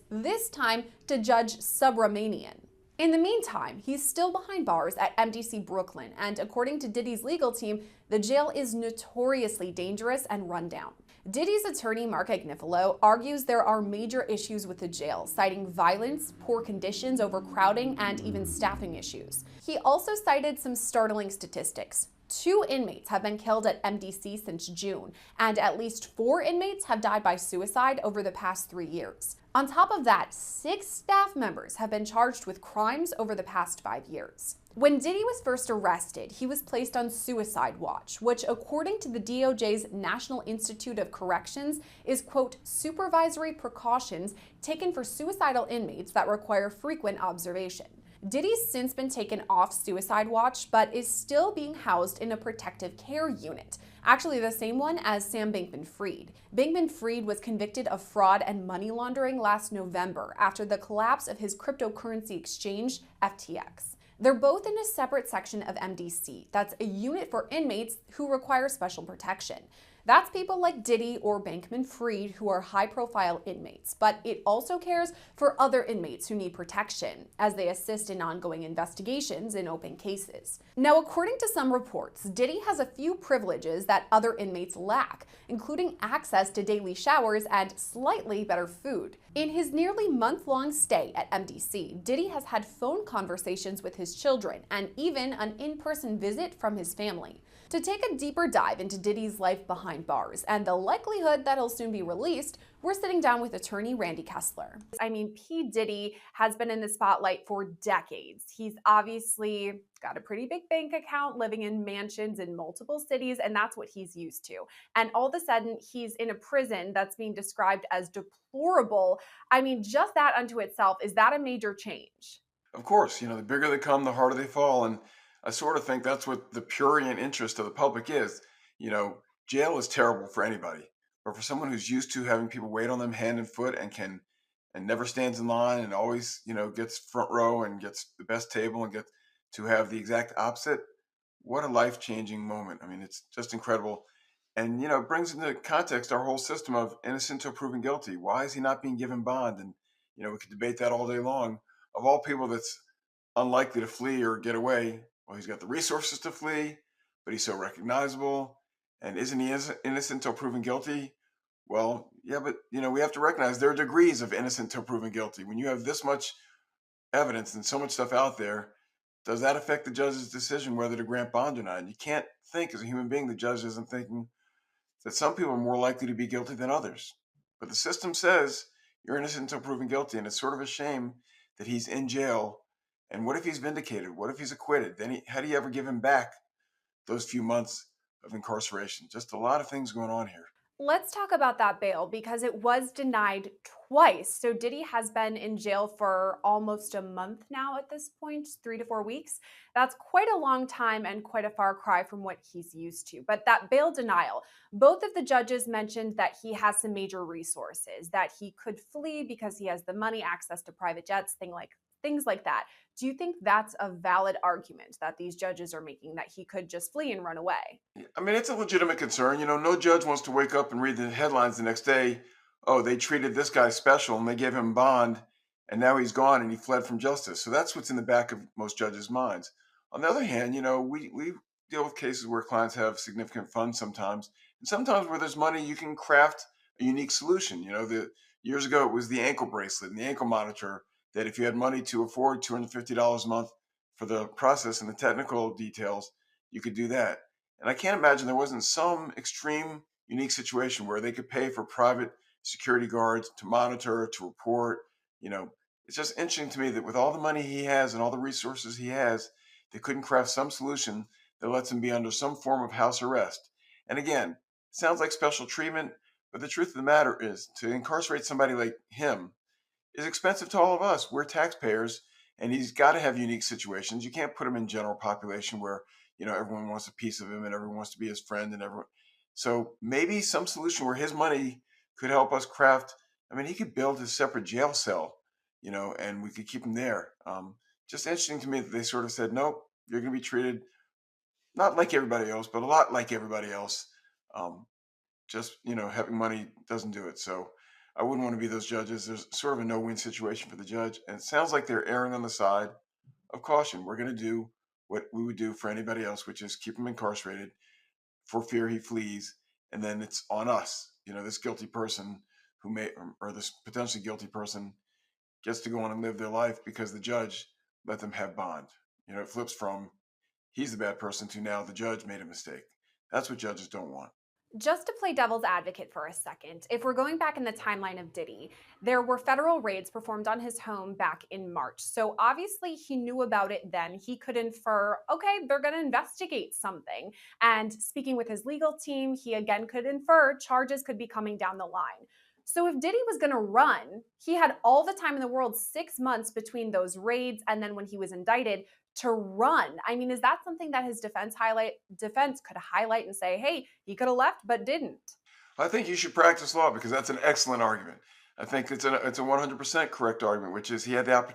this time to Judge Subramanian. In the meantime, he's still behind bars at MDC Brooklyn, and according to Diddy's legal team, the jail is notoriously dangerous and run down. Diddy's attorney, Mark Agnifilo, argues there are major issues with the jail, citing violence, poor conditions, overcrowding, and even staffing issues. He also cited some startling statistics. 2 inmates have been killed at MDC since June, and at least 4 inmates have died by suicide over the past 3 years. On top of that, 6 staff members have been charged with crimes over the past 5 years. When Diddy was first arrested, he was placed on suicide watch, which, according to the DOJ's National Institute of Corrections, is, quote, supervisory precautions taken for suicidal inmates that require frequent observation. Diddy's since been taken off suicide watch, but is still being housed in a protective care unit, actually the same one as Sam Bankman-Fried. Bankman-Fried was convicted of fraud and money laundering last November after the collapse of his cryptocurrency exchange, FTX. They're both in a separate section of MDC. That's a unit for inmates who require special protection. That's people like Diddy or Bankman-Fried who are high-profile inmates, but it also cares for other inmates who need protection as they assist in ongoing investigations in open cases. Now, according to some reports, Diddy has a few privileges that other inmates lack, including access to daily showers and slightly better food. In his nearly month-long stay at MDC, Diddy has had phone conversations with his children and even an in-person visit from his family. To take a deeper dive into Diddy's life behind bars and the likelihood that he'll soon be released, we're sitting down with attorney Randy Kessler. I mean, P. Diddy has been in the spotlight for decades. He's obviously got a pretty big bank account, living in mansions in multiple cities, and that's what he's used to. And all of a sudden, he's in a prison that's being described as deplorable. I mean, just that unto itself, is that a major change? Of course, the bigger they come, the harder they fall. And I sort of think that's what the prurient interest of the public is. You know, Jail is terrible for anybody, but for someone who's used to having people wait on them hand and foot and never stands in line and always, gets front row and gets the best table and gets to have the exact opposite, what a life-changing moment. I mean, it's just incredible. And, it brings into context our whole system of innocent till proven guilty. Why is he not being given bond? And, we could debate that all day long. Of all people that's unlikely to flee or get away, well, he's got the resources to flee, but he's so recognizable. And isn't he innocent till proven guilty? Well, yeah, but we have to recognize there are degrees of innocent till proven guilty. When you have this much evidence and so much stuff out there, does that affect the judge's decision whether to grant bond or not? And you can't think as a human being the judge isn't thinking that some people are more likely to be guilty than others. But the system says you're innocent until proven guilty, and it's sort of a shame that he's in jail. And what if he's vindicated? What if he's acquitted? Then how do you ever give him back those few months of incarceration? Just a lot of things going on here. Let's talk about that bail because it was denied twice. So Diddy has been in jail for almost a month now at this point, 3 to 4 weeks. That's quite a long time and quite a far cry from what he's used to. But that bail denial, both of the judges mentioned that he has some major resources, that he could flee because he has the money, access to private jets, things like that. Do you think that's a valid argument that these judges are making, that he could just flee and run away? I mean, it's a legitimate concern. No judge wants to wake up and read the headlines the next day. Oh, they treated this guy special and they gave him bond, and now he's gone and he fled from justice. So that's what's in the back of most judges' minds. On the other hand, we deal with cases where clients have significant funds sometimes, and sometimes where there's money, you can craft a unique solution. The years ago it was the ankle bracelet and the ankle monitor that if you had money to afford $250 a month for the process and the technical details, you could do that. And I can't imagine there wasn't some extreme, unique situation where they could pay for private security guards to monitor, to report. It's just interesting to me that with all the money he has and all the resources he has, they couldn't craft some solution that lets him be under some form of house arrest. And again, it sounds like special treatment, but the truth of the matter is to incarcerate somebody like him is expensive to all of us. We're taxpayers, and he's got to have unique situations. You can't put him in general population where everyone wants a piece of him and everyone wants to be his friend and everyone. So maybe some solution where his money could help us craft. I mean, he could build his separate jail cell, and we could keep him there. Just interesting to me that they sort of said, nope, you're going to be treated not like everybody else, but a lot like everybody else. Just having money doesn't do it. So I wouldn't want to be those judges. There's sort of a no-win situation for the judge, and it sounds like they're erring on the side of caution. We're going to do what we would do for anybody else, which is keep him incarcerated for fear he flees, and then it's on us. This guilty person who may, or this potentially guilty person gets to go on and live their life because the judge let them have bond. It flips from he's the bad person to now the judge made a mistake. That's what judges don't want. Just to play devil's advocate for a second, if we're going back in the timeline of Diddy, there were federal raids performed on his home back in March. So obviously he knew about it then. He could infer, okay, they're going to investigate something. And speaking with his legal team, he again could infer charges could be coming down the line. So if Diddy was going to run, he had all the time in the world, 6 months between those raids and then when he was indicted to run. I mean, is that something that his defense could highlight and say, hey, he could have left but didn't? I think you should practice law because that's an excellent argument. I think it's a 100% correct argument, which is he had the opportunity